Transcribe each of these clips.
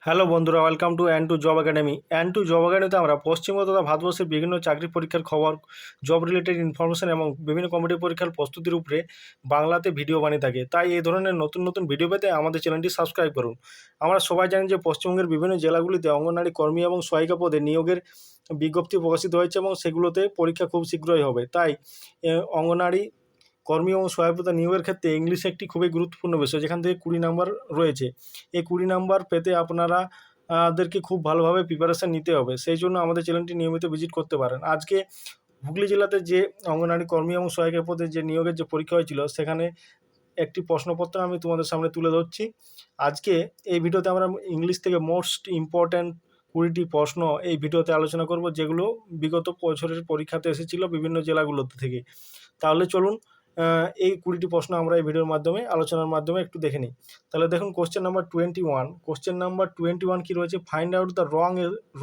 Hello বন্ধুরা, welcome to and to job academy. And to job একাডেমিতে আমরা পশ্চিম তথা ভারতবর্ষের বিভিন্ন চাকরি পরীক্ষার খবর, জব রিলেটেড ইনফরমেশন এবং বিভিন্ন কম্পিটিটিভ পরীক্ষার প্রস্তুতির উপরে বাংলাতে ভিডিও বানিয়ে থাকে। তাই এই ধরনের নতুন নতুন ভিডিও পেতে আমাদের চ্যানেলটি সাবস্ক্রাইব করুন। আমরা সবাই জানি যে পশ্চিমবঙ্গের বিভিন্ন জেলাগুলিতে অঙ্গনওয়াড়ি কর্মী এবং সহায়িকা পদে নিয়োগের বিজ্ঞপ্তি প্রকাশিত হয়েছে এবং সেগুলোতে পরীক্ষা খুব শীঘ্রই হবে। তাই অঙ্গনওয়াড়ি কর্মী এবং সহায়তা নিয়োগের ক্ষেত্রে ইংলিশ একটি খুবই গুরুত্বপূর্ণ বিষয়, যেখান থেকে 20 নাম্বার রয়েছে। এই 20 নাম্বার পেতে আপনারা দেরকে খুব ভালোভাবে প্রিপারেশান নিতে হবে। সেই জন্য আমাদের চ্যানেলটি নিয়মিত ভিজিট করতে পারেন। আজকে হুগলি জেলাতে যে অঙ্গনওয়াড়ি কর্মী এবং সহায়িকা পদে যে নিয়োগের যে পরীক্ষা হয়েছিল, সেখানে একটি প্রশ্নপত্র আমি তোমাদের সামনে তুলে ধরছি। আজকে এই ভিডিওতে আমরা ইংলিশ থেকে মোস্ট ইম্পর্ট্যান্ট 20টি প্রশ্ন এই ভিডিওতে আলোচনা করব, যেগুলো বিগত বছরের পরীক্ষাতে এসেছিল বিভিন্ন জেলাগুলোতে থেকে। তাহলে চলুন এই 20টি প্রশ্ন আমরা এই ভিডিওর মাধ্যমে আলোচনার মাধ্যমে একটু দেখে নিই। তাহলে দেখুন কোশ্চেন নাম্বার 21। কোশ্চেন নাম্বার 21 কী রয়েছে? Find out the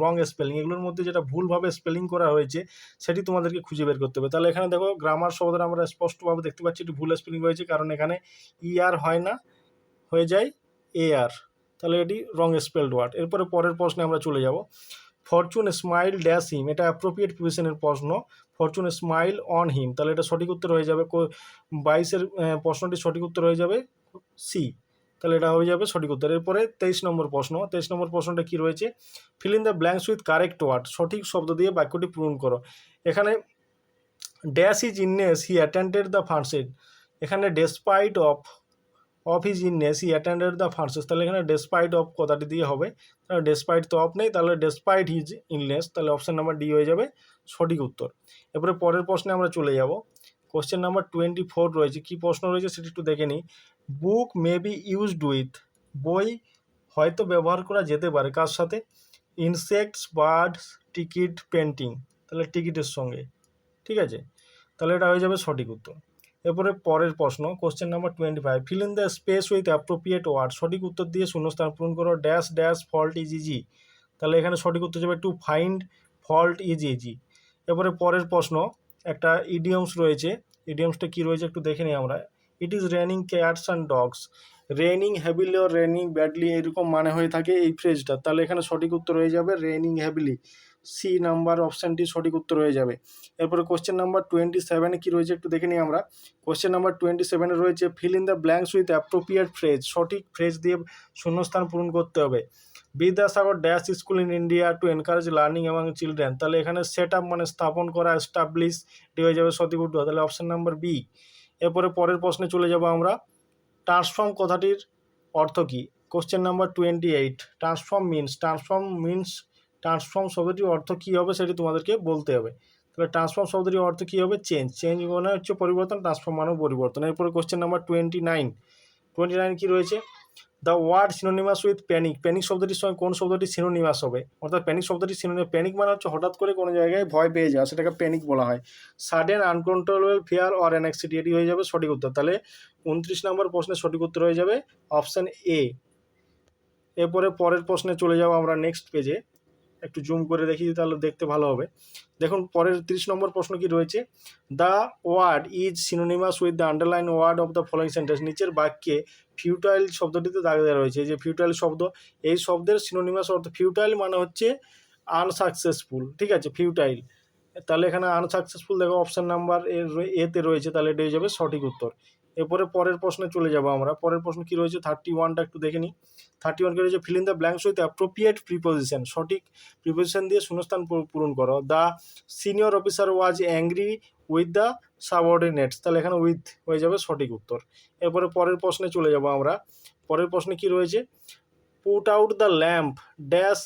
wrong spelling. এগুলোর মধ্যে যেটা ভুলভাবে স্পেলিং করা হয়েছে সেটি তোমাদেরকে খুঁজে বের করতে হবে। তাহলে এখানে দেখো গ্রামার শব্দটা আমরা স্পষ্টভাবে দেখতে পাচ্ছি এটি ভুল স্পেলিং হয়েছে, কারণ এখানে আর হয় না, হয়ে যায় আর। তাহলে এটি রং স্পেলড ওয়ার্ড। এরপরে পরের প্রশ্নে আমরা চলে যাব। ফরচুন স্মাইল ড্যাশ হিম, এটা অ্যাপ্রোপ্রিয়েট প্রিপোজিশনের প্রশ্ন। ফরচুন স্মাইল অন হিম, তাহলে এটা সঠিক উত্তর হয়ে যাবে 22-এর প্রশ্নটি সঠিক উত্তর হয়ে যাবে সি। তাহলে এটা হয়ে যাবে সঠিক উত্তর। এরপরে 23 নম্বর প্রশ্ন। 23 নম্বর প্রশ্নটা কী রয়েছে? Fill in the blanks with correct word. সঠিক শব্দ দিয়ে বাক্যটি পূরণ করো। এখানে dash is illness he attended the function. এখানে despite of his illness he attended the function, তাহলে এখানে ডেসপাইট অফ কথাটি দিয়ে হবে। তাহলে ডেসপাইট তো অফ নেই, তাহলে ডেসপাইট হিজ ইলনেস, তাহলে অপশান নাম্বার ডি হয়ে যাবে সঠিক উত্তর। এরপরে পরের প্রশ্নে আমরা চলে যাব। কোশ্চেন নাম্বার 24 রয়েছে। কী প্রশ্ন রয়েছে সেটা একটু দেখে নিই। বুক মে বি ইউজড উইথ, বই হয়তো ব্যবহার করা যেতে পারে কার সাথে? ইনসেক্টস, বার্ডস, টিকিট, পেন্টিং, তাহলে টিকিটের সঙ্গে। ঠিক আছে, তাহলে এটা হয়ে যাবে সঠিক উত্তর। এরপরে পরের প্রশ্ন question number 25। Fill in the space with appropriate word. সঠিক উত্তর দিয়ে শূন্যস্থান পূরণ করো। Dash dash fault is easy, তাহলে এখানে সঠিক উত্তর যাবে to find fault is easy. এরপরে পরের প্রশ্ন একটা ইডিয়মস রয়েছে। ইডিয়মসটা কী রয়েছে একটু দেখে নিই আমরা। It is raining cats and dogs. Raining heavily ও রেনিং ব্যাডলি, এরকম মানে হয়ে থাকে এই ফ্রেজটা। তাহলে এখানে সঠিক উত্তর হয়ে যাবে রেনিং হ্যাভিলি, সি নাম্বার অপশানটি সঠিক উত্তর হয়ে যাবে। এরপরে কোশ্চেন নাম্বার 27 কী রয়েছে একটু দেখে নিই আমরা। কোশ্চেন নাম্বার 27 রয়েছে fill in the blanks with appropriate phrase. সঠিক ফ্রেজ দিয়ে শূন্যস্থান পূরণ করতে হবে। Vidyasagar dash school in India to encourage learning among children, তাহলে এখানে সেট আপ মানে স্থাপন করা, এস্টাবলিশ, এটি হয়ে যাবে সঠিক উত্তর, তাহলে অপশান নাম্বার বি। এরপরে পরের প্রশ্নে চলে যাব আমরা। ট্রান্সফর্ম কথাটির অর্থ কী? Question number 28। ট্রান্সফর্ম শব্দটির অর্থ কী হবে সেটি তোমাদেরকে বলতে হবে। তাহলে ট্রান্সফর্ম শব্দটির অর্থ কী হবে? চেঞ্জ মানে হচ্ছে পরিবর্তন, ট্রান্সফর্ম মানেও পরিবর্তন। এরপরে কোশ্চেন নাম্বার 29 কী রয়েছে? The word synonymous with panic. Panic শব্দটির সঙ্গে কোন শব্দটি সিনোনিমাস হবে? অর্থাৎ প্যানিক শব্দটি প্যানিক মানে হচ্ছে হঠাৎ করে কোনো জায়গায় ভয় পেয়ে যাওয়া, সেটাকে প্যানিক বলা হয়। Sudden uncontrollable fear or anxiety, এটি হয়ে যাবে সঠিক উত্তর। তাহলে 29 নম্বর প্রশ্নের সঠিক উত্তর হয়ে যাবে অপশান এ। এরপরে পরের প্রশ্নে চলে যাব আমরা নেক্সট পেজে। একটু জুম করে দেখি তাহলে দেখতে ভালো হবে। দেখুন পরের 30 নম্বর প্রশ্ন কি রয়েছে? The word is synonymous with the underline word of the following sentence. নিচের বাক্যে ফিউটাইল শব্দটিতে দাগ দেওয়া রয়েছে। এই যে ফিউটাইল শব্দ, এই শব্দের সিনোনিমাস অর্থ ফিউটাইল মানে হচ্ছে আনসাকসেসফুল। ঠিক আছে, ফিউটাইল, তাহলে এখানে আনসাকসেসফুল দেখো অপশান নাম্বার এতে রয়েছে, তাহলে এটা হয়ে যাবে সঠিক উত্তর। এরপরে পরের প্রশ্নে চলে যাব আমরা। পরের প্রশ্ন কি রয়েছে 31টা একটু দেখে নিই। 31 কি রয়েছে? Fill in the blanks with appropriate preposition. সঠিক প্রিপোজিশন দিয়ে শূন্যস্থান পূরণ করো। The senior officer was angry with the সাবঅর্ডিনেটস, তাহলে এখানে উইথ হয়ে যাবে সঠিক উত্তর। এরপরে পরের প্রশ্নে চলে যাব আমরা। পরের প্রশ্নে কি রয়েছে? Put out the lamp dash,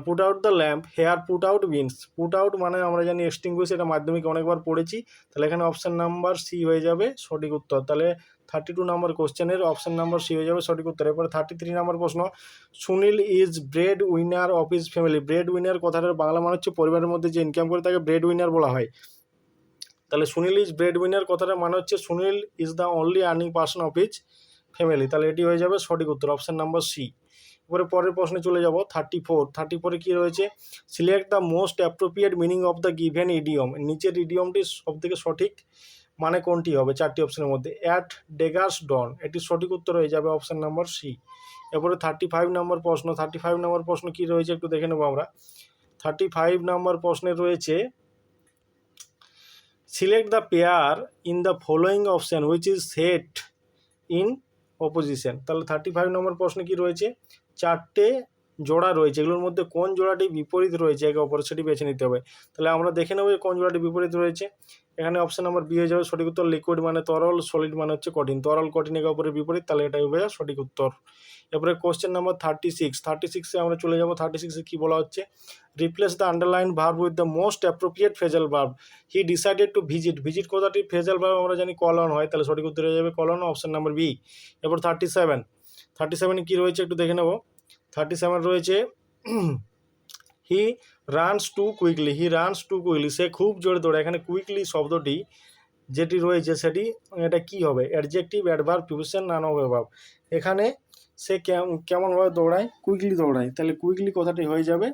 put out the lamp here put out means. Put out মানে আমরা জানি এক্সটিংগুইশ, এটা মাধ্যমিকে অনেকবার পড়েছি। তাহলে এখানে অপশান নাম্বার সি হয়ে যাবে সঠিক উত্তর। তাহলে 32 নম্বর কোশ্চেনের অপশান নাম্বার সি হয়ে যাবে সঠিক উত্তর। এরপরে 33 নম্বর প্রশ্ন। Sunil is bread winner of his family. Bread winner কথাটার বাংলা মানে হচ্ছে পরিবারের মধ্যে যে ইনকাম করে তাকে ব্রেড উইনার বলা হয়। তাহলে সুনীল ইজ ব্রেড উইনার কথাটার মানে হচ্ছে Sunil is the only earning person of his family, তাহলে এটি হয়ে যাবে সঠিক উত্তর, অপশান নাম্বার সি। এরপরে পরের প্রশ্নে চলে যাব 34 কী রয়েছে? Select the most appropriate meaning of the given idiom. নিচের ইডিয়মটি সবথেকে সঠিক মানে কোনটি হবে চারটি অপশনের মধ্যে? অ্যাট ডেগার্স ডন, এটি সঠিক উত্তর হয়ে যাবে অপশন নাম্বার সি। এরপরে 35 নম্বর প্রশ্ন। 35 নম্বর প্রশ্ন কী রয়েছে একটু দেখে নেবো আমরা। 35 নম্বর প্রশ্নে রয়েছে select the pair in the following option which is set in opposition. তাহলে 35 নম্বর প্রশ্নে কি রয়েছে? চারটে জোড়া রয়েছে, এগুলোর মধ্যে কোন জোড়াটি বিপরীত রয়েছে একে অপরের সেটি বেছে নিতে হবে। তাহলে আমরা দেখে নেব কোন জোড়াটি বিপরীত রয়েছে। এখানে অপশন নাম্বার বি হয়ে যাবে সঠিক উত্তর। লিকুইড মানে তরল, সলিড মানে হচ্ছে কঠিন। তরল কঠিন একে অপরের বিপরীত, তাহলে এটাই হবে সঠিক উত্তর। এরপরে কোশ্চেন নাম্বার 36 আমরা চলে যাব। 36-এ কী বলা হচ্ছে? Replace the underline verb with the most appropriate phrasal verb. He decided to visit. Visit কথাটি ফ্রেজাল ভার্ব আমরা জানি কলন হয়, তাহলে সঠিক উত্তর হয়ে যাবে কলন, অপশন নাম্বার বি। এরপর 37-এ কী রয়েছে একটু দেখে নেব। 37 রয়েছে he runs too quickly. He runs too quickly, সে খুব জোরে দৌড়ায়। এখানে কুইকলি শব্দটি যেটি রয়েছে সেটি এটা কি হবে? Adjective, adverb, preposition, none of above. এখানে সে কেমনভাবে দৌড়ায়? কুইকলি দৌড়ায়, তাহলে কুইকলি কথাটি হয়ে যাবে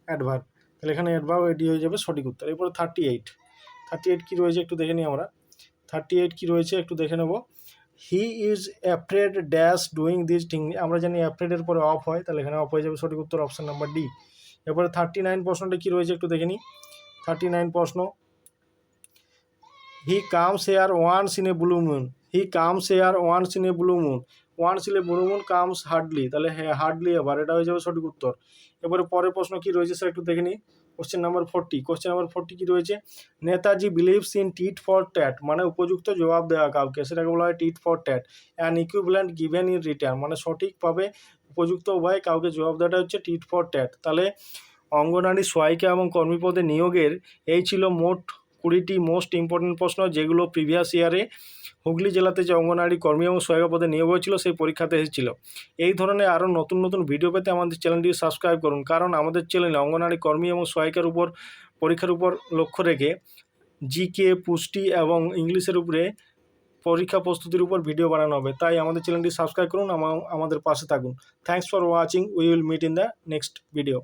অ্যাডভার্ব, তাহলে এখানে অ্যাডভার্ব এটি হয়ে যাবে সঠিক উত্তর। এরপরে 38 কী রয়েছে একটু দেখে নিই আমরা। 38 কী রয়েছে একটু দেখে নেব। He is afraid dash doing this thing. আমরা জানি অ্যাফ্রেডের পরে অফ হয়, তাহলে এখানে অফ হয়ে যাবে সঠিক উত্তর, অপশন নাম্বার ডি। এরপরে 39 প্রশ্নটা কী রয়েছে একটু দেখে নিই। 39 প্রশ্ন, he comes here once in a blue moon. He comes here once in a blue moon. Once in a blue moon, comes hardly, তাহলে হ্যাঁ হার্ডলি এবার এটা হয়ে যাবে সঠিক উত্তর। এবারে পরের প্রশ্ন কী রয়েছে স্যার একটু দেখে নিই। কোশ্চেন নাম্বার 40 কী রয়েছে? Netaji believes in tit for tat, মানে উপযুক্ত জবাব দেওয়া কাউকে, সেটাকে বলা হয় tit for tat. An equivalent given in return, মানে সঠিকভাবে উপযুক্ত উপায়ে কাউকে জবাব দেওয়াটা হচ্ছে টিট ফর ট্যাট। তাহলে অঙ্গনারী সহায়িকা এবং কর্মীপদে নিয়োগের এই ছিল মোট 20টি মোস্ট ইম্পর্টেন্ট প্রশ্ন, যেগুলো প্রিভিয়াস ইয়ারে হুগলি জেলাতে যে অঙ্গনারী কর্মী এবং সহায়িকা পদে নিয়োগ হয়েছিল সেই পরীক্ষাতে এসেছিল। এই ধরনের আরও নতুন নতুন ভিডিও পেতে আমাদের চ্যানেলটি সাবস্ক্রাইব করুন, কারণ আমাদের চ্যানেলে অঙ্গনারী কর্মী এবং সহায়িকার উপর পরীক্ষার উপর লক্ষ্য রেখে জিকে, পুষ্টি এবং ইংলিশের উপরে পরীক্ষা প্রস্তুতির উপর ভিডিও বানানো হবে। তাই আমাদের চ্যানেলটি সাবস্ক্রাইব করুন, আমাদের পাশে থাকুন। Thanks for watching, we will meet in the next video.